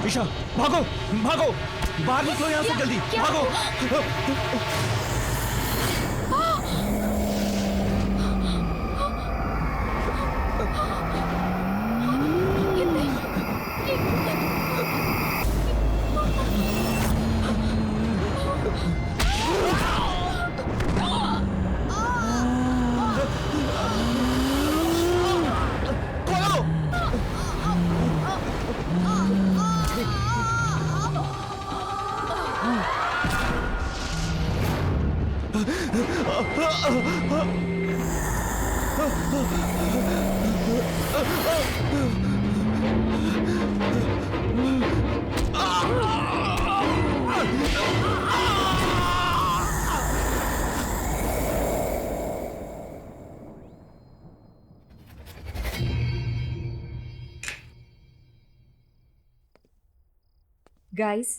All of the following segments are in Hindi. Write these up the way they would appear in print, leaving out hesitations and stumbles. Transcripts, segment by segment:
ईशा भागो भागो, बाहर निकलो यहाँ से जल्दी, भागो। Guys,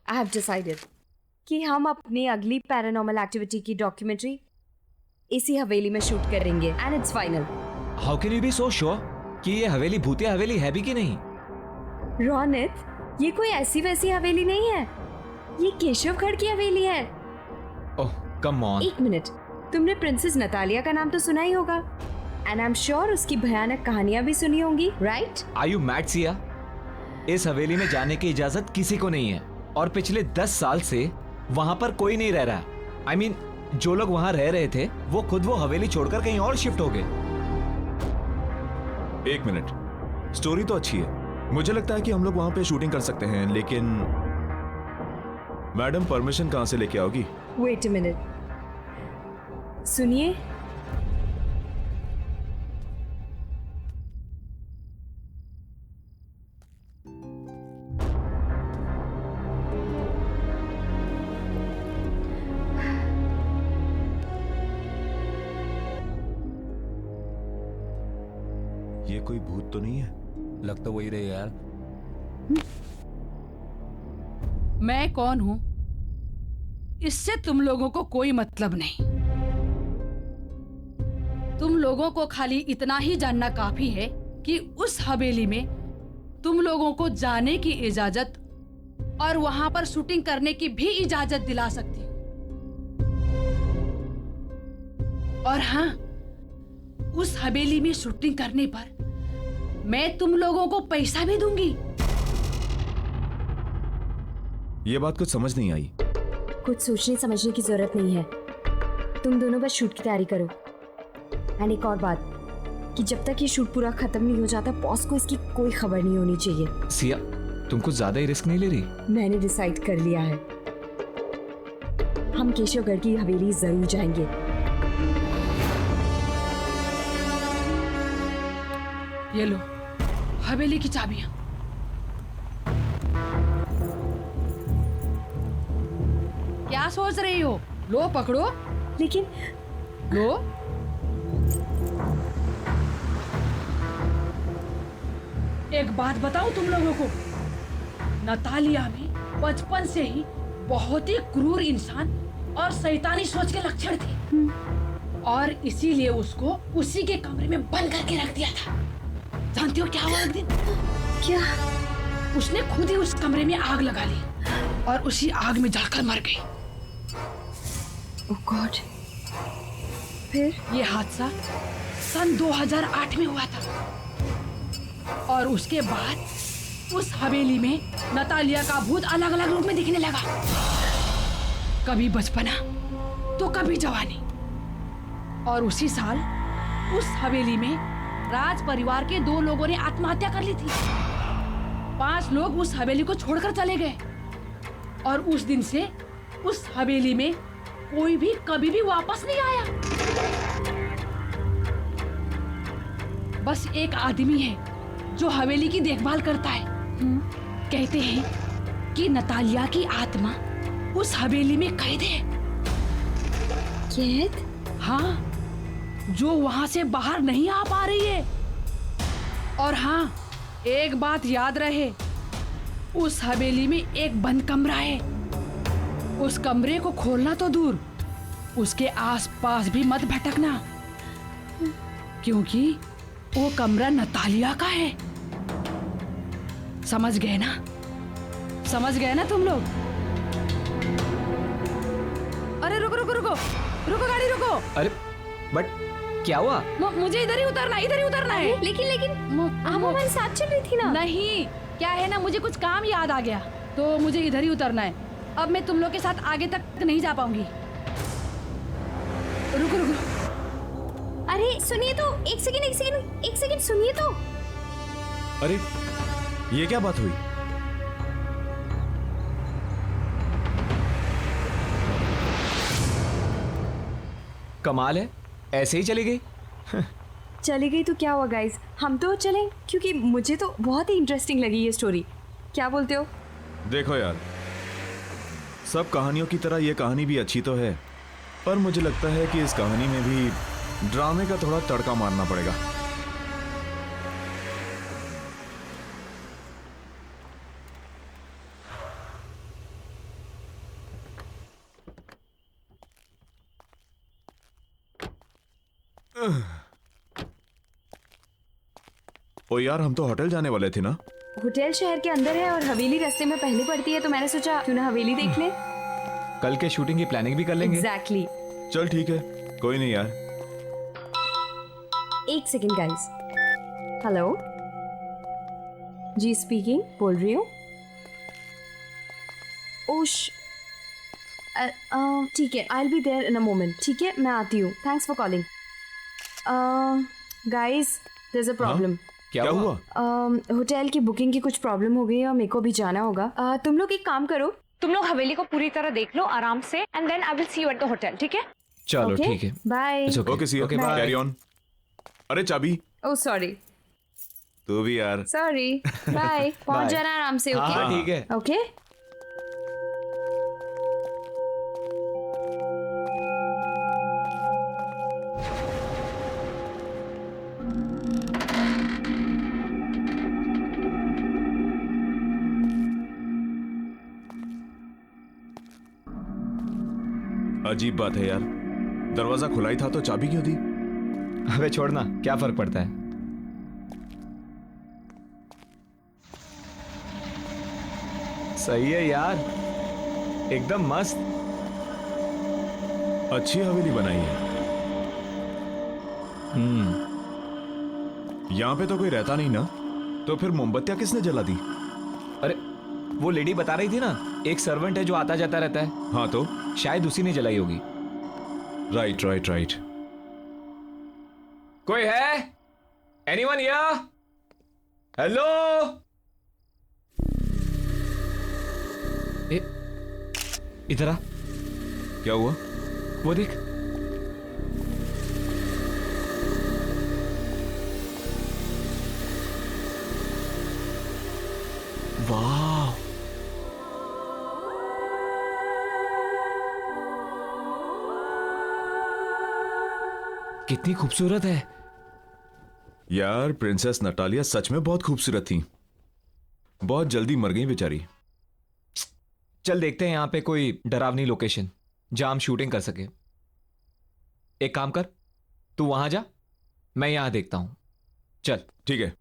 I have decided कि हम अपनी अगली पैरानॉर्मल एक्टिविटी की डॉक्यूमेंट्री इसी हवेली में शूट करेंगे and it's final. How can you be so sure कि ये हवेली भूतिया हवेली है भी कि नहीं? रोनित, ये कोई ऐसी वैसी हवेली नहीं है, ये केशवगढ़ की हवेली है। ओह कम ऑन। एक मिनट, तुमने प्रिंसेस नतालिया का नाम तो सुना ही होगा एंड आई एम श्योर उसकी भयानक कहानियां भी सुनी होंगी, right? Are you mad Siya? इस हवेली में जाने की इजाजत किसी को नहीं है और पिछले 10 साल से वहां पर कोई नहीं रह रहा। I mean, जो लोग वहां रह रहे थे वो खुद वो हवेली छोड़कर कहीं और शिफ्ट हो गए। एक मिनट, स्टोरी तो अच्छी है, मुझे लगता है कि हम लोग वहां पे शूटिंग कर सकते हैं, लेकिन मैडम परमिशन कहां से लेके आओगी? वेट अ मिनट, सुनिए। ये कोई भूत तो नहीं है? लग तो वही रहे यार। मैं कौन हूं इससे तुम लोगों को कोई मतलब नहीं। तुम लोगों को खाली इतना ही जानना काफी है कि उस हवेली में तुम लोगों को जाने की इजाजत और वहां पर शूटिंग करने की भी इजाजत दिला सकती हूँ। और हाँ, उस हवेली में शूटिंग करने पर मैं तुम लोगों को पैसा भी दूंगी। ये बात कुछ समझ नहीं आई। कुछ सोचने समझने की जरूरत नहीं है, तुम दोनों बस शूट की तैयारी करो। एंड एक और बात कि जब तक ये शूट पूरा खत्म नहीं हो जाता, बॉस को इसकी कोई खबर नहीं होनी चाहिए। सिया, तुम कुछ ज्यादा ही रिस्क नहीं ले रही? मैंने डिसाइड कर लिया है, हम केशवगढ़ की हवेली जरूर जाएंगे। ये लो हवेली की चाबियां। क्या सोच रही हो? लो पकड़ो। लेकिन लो। एक बात बताऊं तुम लोगों को, नतालिया में बचपन से ही बहुत ही क्रूर इंसान और शैतानी सोच के लक्षण थे और इसीलिए उसको उसी के कमरे में बंद करके रख दिया था। जानती हो क्या हुआ एक दिन? क्या? उसने खुद ही उस कमरे में आग लगा ली और उसी आग में जलकर मर गई। ओह गॉड। फिर? ये हादसा सन 2008 में हुआ था और उसके बाद उस हवेली में नतालिया का भूत अलग अलग रूप में दिखने लगा। कभी बचपना तो कभी जवानी। और उसी साल उस हवेली में राज परिवार के 2 लोगों ने आत्महत्या कर ली थी। 5 लोग उस हवेली को छोड़कर चले गए और उस दिन से उस हवेली में कोई भी कभी भी वापस नहीं आया। बस एक आदमी है जो हवेली की देखभाल करता है। कहते हैं कि नतालिया की आत्मा उस हवेली में कैद है। कैद? हाँ, जो वहां से बाहर नहीं आ पा रही है। और हाँ, एक बात याद रहे, उस हवेली में एक बंद कमरा है। उस कमरे को खोलना तो दूर, उसके आसपास भी मत भटकना, क्योंकि वो कमरा नतालिया का है। समझ गए ना? समझ गए ना तुम लोग? अरे रुको रुको रुको रुको, गाड़ी रुको। अरे बट क्या हुआ? मुझे इधर ही उतरना है। लेकिन आप हमारे साथ चल रही थी ना। नहीं, क्या है ना, मुझे कुछ काम याद आ गया तो मुझे इधर ही उतरना है। अब मैं तुम लोग के साथ आगे तक नहीं जा पाऊंगी। रुको रुको। अरे सुनिए तो, एक सेकंड सुनिए तो। अरे ये क्या बात हुई? कमाल है, ऐसे ही चली गई। चली गई तो क्या हुआ गाइस, हम तो चलें, क्योंकि मुझे तो बहुत ही इंटरेस्टिंग लगी ये स्टोरी। क्या बोलते हो? देखो यार, सब कहानियों की तरह ये कहानी भी अच्छी तो है, पर मुझे लगता है कि इस कहानी में भी ड्रामे का थोड़ा तड़का मारना पड़ेगा। ओ यार, हम तो होटल जाने वाले थे ना। होटल शहर के अंदर है और हवेली रास्ते में पहले पड़ती है, तो मैंने सोचा क्यों ना हवेली देख ले। कल के शूटिंग की प्लानिंग भी कर लेंगे। एग्जैक्टली। चल ठीक है, कोई नहीं यार। एक सेकंड गाइस। हेलो जी, स्पीकिंग, बोल रही हूँ। ओश, ठीक है, I will be there in a moment. ठीक है, मैं आती हूँ। Thanks for calling. Guys, there is a problem. क्या हुआ? होटल की बुकिंग की कुछ प्रॉब्लम हो गई है और मेरे को भी जाना होगा। तुम लोग एक काम करो, तुम लोग हवेली को पूरी तरह देख लो आराम से, and then I will see you at the hotel. ठीक है? चलो ठीक है। Bye. Okay see, Okay, bye. Carry on. अरे चाबी। ओह सॉरी तू भी यार। सॉरी। बाय। पहुंच Bye. जाना आराम से। हाँ ओके हाँ, ठीक है। ओके। अजीब बात है यार, दरवाजा खुला ही था तो चाबी क्यों दी? अबे छोड़ना, क्या फर्क पड़ता है। सही है यार, एकदम मस्त। अच्छी हवेली बनाई है। यहाँ पे तो कोई रहता नहीं ना, तो फिर मोमबत्तियां किसने जला दी? अरे वो लेडी बता रही थी ना, एक सर्वेंट है जो आता जाता रहता है, हाँ तो शायद उसी ने जलाई होगी। Right right right. कोई है? Anyone here? हेलो? इधर आ। क्या हुआ? वो देख। वाह, कितनी खूबसूरत है। यार, प्रिंसेस नटालिया सच में बहुत खूबसूरत थी। बहुत जल्दी मर गई बेचारी। चल देखते हैं यहाँ पे कोई डरावनी लोकेशन जहां हम शूटिंग कर सके। एक काम कर, तू वहां जा, मैं यहां देखता हूं। चल। ठीक है।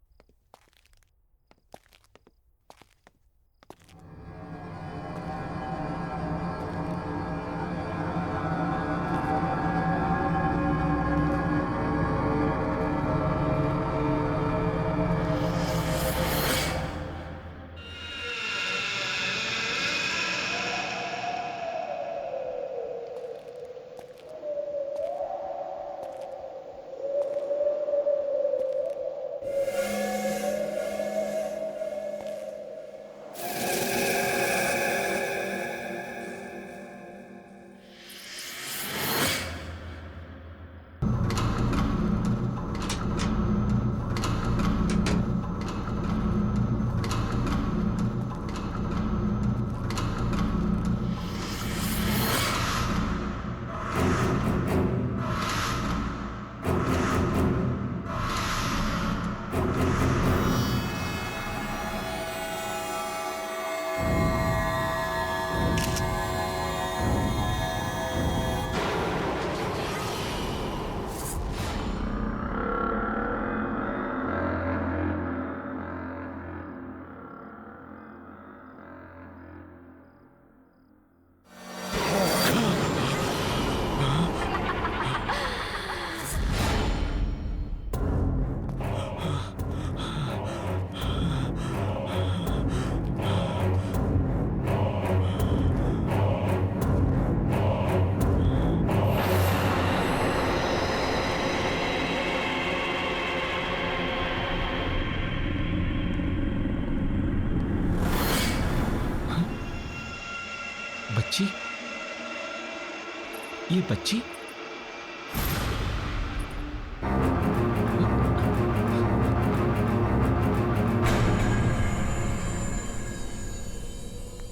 बच्ची, ये बच्ची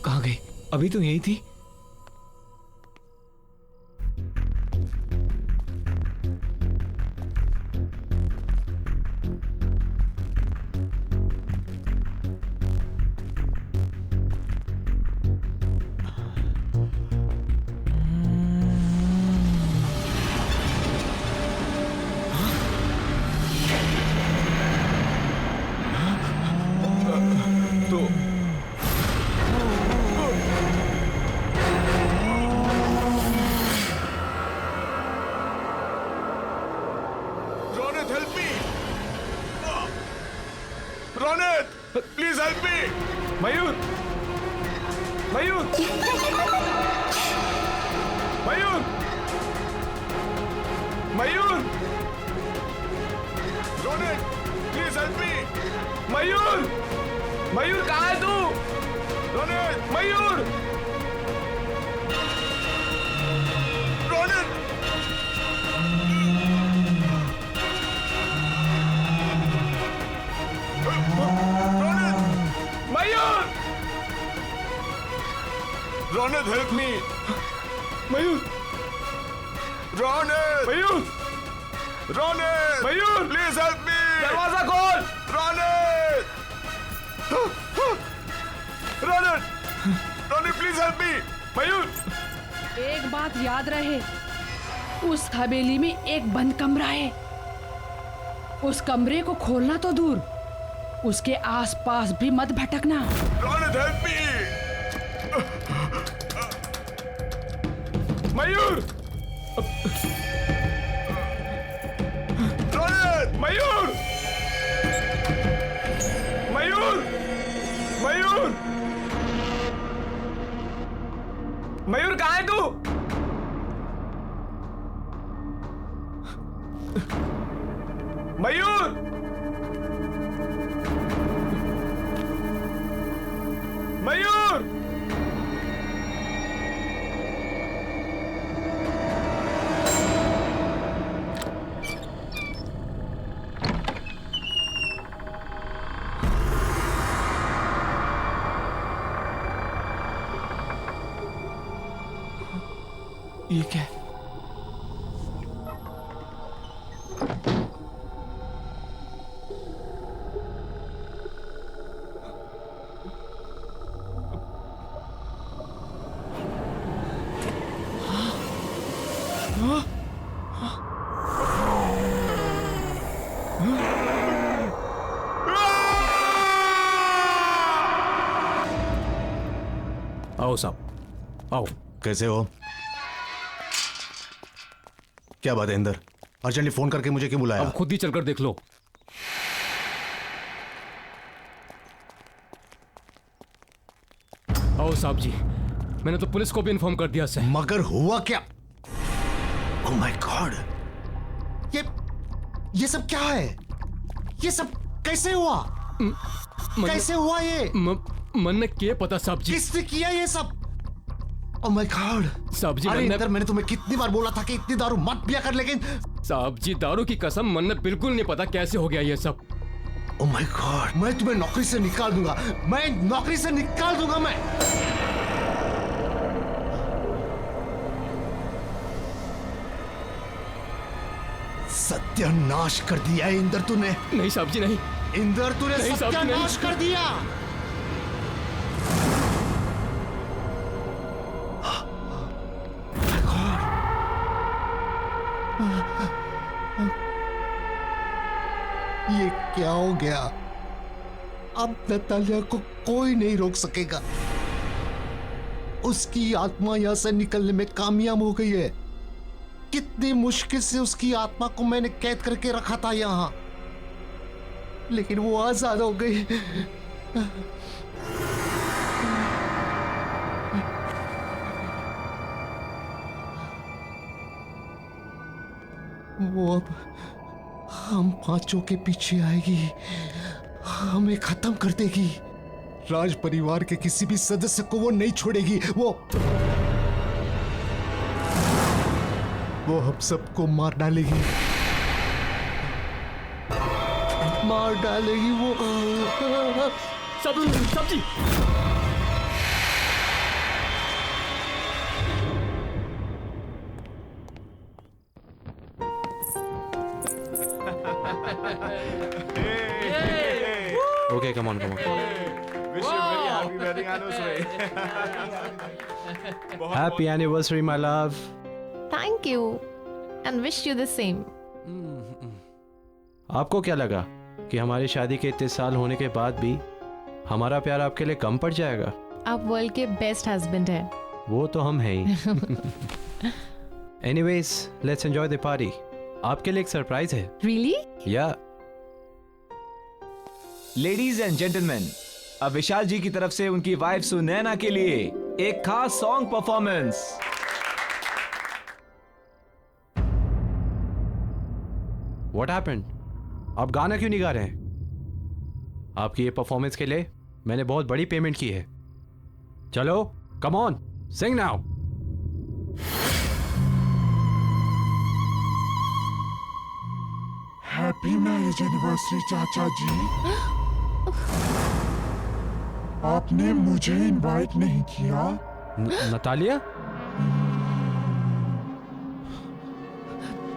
कहाँ गई? अभी तो यही थी। Ronit, please help me. Mayur, Mayur, Mayur, Mayur, Ronit, please help me. Mayur, Mayur कहाँ है तू? Ronit, Mayur, Ronit, Mayur, Ronit help me. Mayur, Ronit, Mayur, Ronit, Mayur please help me. दरवाजा खोल। Ronit, Ronit, Ronit please help me. Mayur, एक बात याद रहे, उस हवेली में एक बंद कमरा है। उस कमरे को खोलना तो दूर, उसके आसपास भी मत भटकना। Ronit help me. मयूर, रोनित, मयूर, मयूर, मयूर, मयूर कहाँ है तू? मयूर, मयूर, ये क्या है? आओ साहब, आओ। कैसे हो? क्या बात है इंदर? अर्जेंटली फोन करके मुझे क्यों बुलाया? अब खुद ही चलकर देख लो। आओ साहब जी, मैंने तो पुलिस को भी इन्फॉर्म कर दिया सर। मगर हुआ क्या? ओह माय गॉड, ये सब क्या है? ये सब कैसे हुआ? कैसे हुआ ये? मन ने क्या पता साहब जी? किसने किया ये सब? ओह माय गॉड साहब जी, अरे इंदर, मैंने तुम्हें कितनी बार बोला था कि इतनी दारू मत पिया कर, लेकिन साहब जी दारू की कसम, मन ने बिल्कुल नहीं पता कैसे हो गया ये सब। ओह माय गॉड, मैं तुम्हें नौकरी से निकाल दूंगा, मैं नौकरी से निकाल दूंगा मैं। सत्यानाश कर दिया है इंदर तूने। नहीं साहब जी नहीं। इंदर तूने नहीं साहब जी, नहीं। सत्यानाश कर दिया। ये क्या हो गया? अब नतालिया को कोई नहीं रोक सकेगा। उसकी आत्मा यहां से निकलने में कामयाब हो गई है। कितनी मुश्किल से उसकी आत्मा को मैंने कैद करके रखा था यहां, लेकिन वो आजाद हो गई। वो अब हम पांचों के पीछे आएगी, हमें खत्म कर देगी। राज परिवार के किसी भी सदस्य को वो नहीं छोड़ेगी। वो वो हम सबको मार डालेगी, मार डालेगी वो। सब्जी Okay, come on. Wish you a very happy wedding anniversary. Happy anniversary, my love. Thank you and wish you the same. आपको क्या लगा कि हमारी शादी के इतने साल होने के बाद भी हमारा प्यार आपके लिए कम पड़ जाएगा? आप वर्ल्ड के बेस्ट हस्बैंड हैं। वो तो हम हैं ही। Anyways, let's enjoy the party. आपके लिए एक सरप्राइज है। Really? या लेडीज एंड जेंटलमैन, अब विशाल जी की तरफ से उनकी वाइफ सुनैना के लिए एक खास सॉन्ग परफॉर्मेंस। What happened? आप गाना क्यों नहीं गा रहे हैं? आपकी ये परफॉर्मेंस के लिए मैंने बहुत बड़ी पेमेंट की है। चलो, come on, sing now. Happy marriage anniversary चाचा जी। आपने मुझे इनवाइट नहीं किया। नतालिया?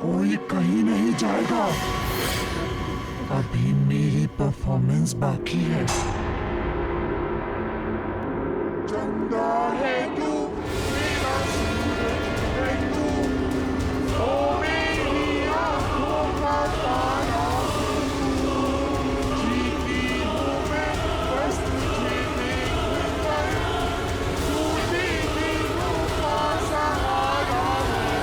कोई कहीं नहीं जाएगा, अभी मेरी परफॉर्मेंस बाकी है। चंदा है तू, मेरा सूरज है तू, ओ मेरी आंखों का तारा तू, जीती हूँ मैं बस तुझे देखकर, तू दीदियों का सहारा है।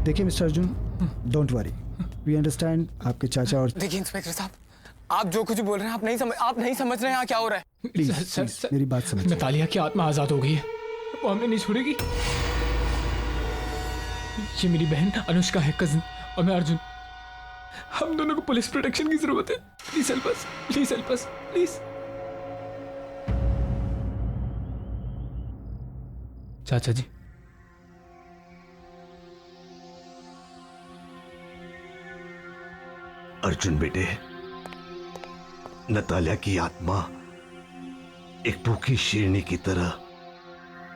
देखिए mister Arjun, don't worry, we understand आपके चाचा और देखिए इंस्पेक्टर साहब, आप जो कुछ बोल रहे हैं आप नहीं समझ रहे हैं यहाँ क्या हो रहा है। प्लीज मेरी बात समझिए। नतालिया की आत्मा आजाद हो गई है, वो हमें नहीं छोड़ेगी। ये मेरी बहन अनुष्का है, कजिन, और मैं अर्जुन। हम दोनों को पुलिस प्रोटेक्शन की जरूरत है। Please help us, please help us, please. चाचा जी, अर्जुन बेटे, नतालिया की आत्मा एक भूखी शेरनी की तरह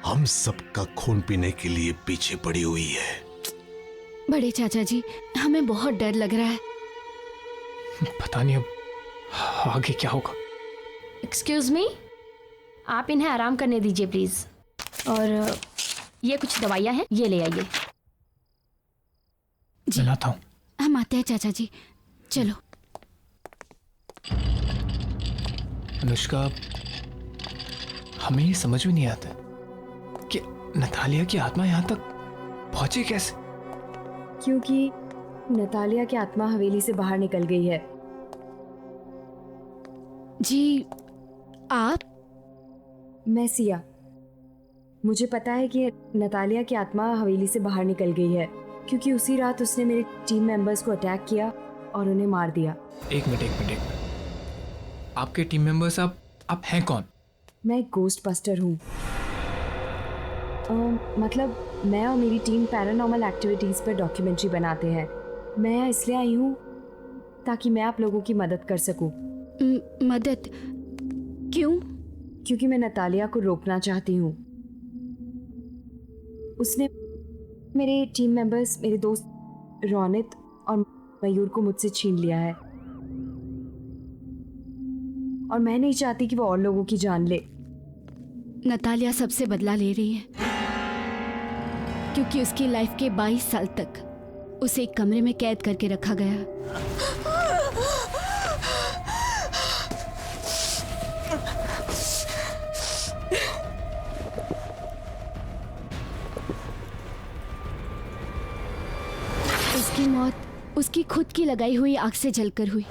हम सबका खून पीने के लिए पीछे पड़ी हुई है। बड़े चाचा जी, हमें बहुत डर लग रहा है। पता नहीं अब आगे क्या होगा। एक्सक्यूज मी, आप इन्हें आराम करने दीजिए प्लीज। और ये कुछ दवाइयाँ हैं, ये ले आइए। मैं लाता हूँ। हम आते हैं चाचा जी, चलो। अनुष्का, हमें ये समझ में नहीं आता कि नतालिया की आत्मा यहाँ तक पहुंची कैसे। क्योंकि नतालिया की आत्मा हवेली से बाहर निकल गई है। जी, आप? मैं सिया। मुझे पता है कि नतालिया की आत्मा हवेली से बाहर निकल गई है क्योंकि उसी रात उसने मेरे टीम मेंबर्स को अटैक किया और उन्हें मार दिया। एक मिनट। आपके टीम मेंबर्स, आप हैं कौन? मैं एक गोस्ट बस्टर हूँ। मतलब मैं और मेरी टीम पैरानॉर्मल एक्टिविटीज़ पर डॉक्यूमेंट्री बनाते हैं। मैं यहाँ इसलिए आई हूँ ताकि मैं आप लोगों की मदद कर सकूँ। मदद? क्यों? क्योंकि मैं नतालिया को रोकना चाहती हूँ। उसने मेरे टीम मेंबर्स, मेरे दोस्त रोनित और मयूर को मुझसे छीन लिया है और मैं नहीं चाहती कि वो और लोगों की जान ले। नतालिया सबसे बदला ले रही है। क्योंकि उसकी लाइफ के 22 साल तक उसे एक कमरे में कैद करके रखा गया। उसकी मौत उसकी खुद की लगाई हुई आग से जलकर हुई।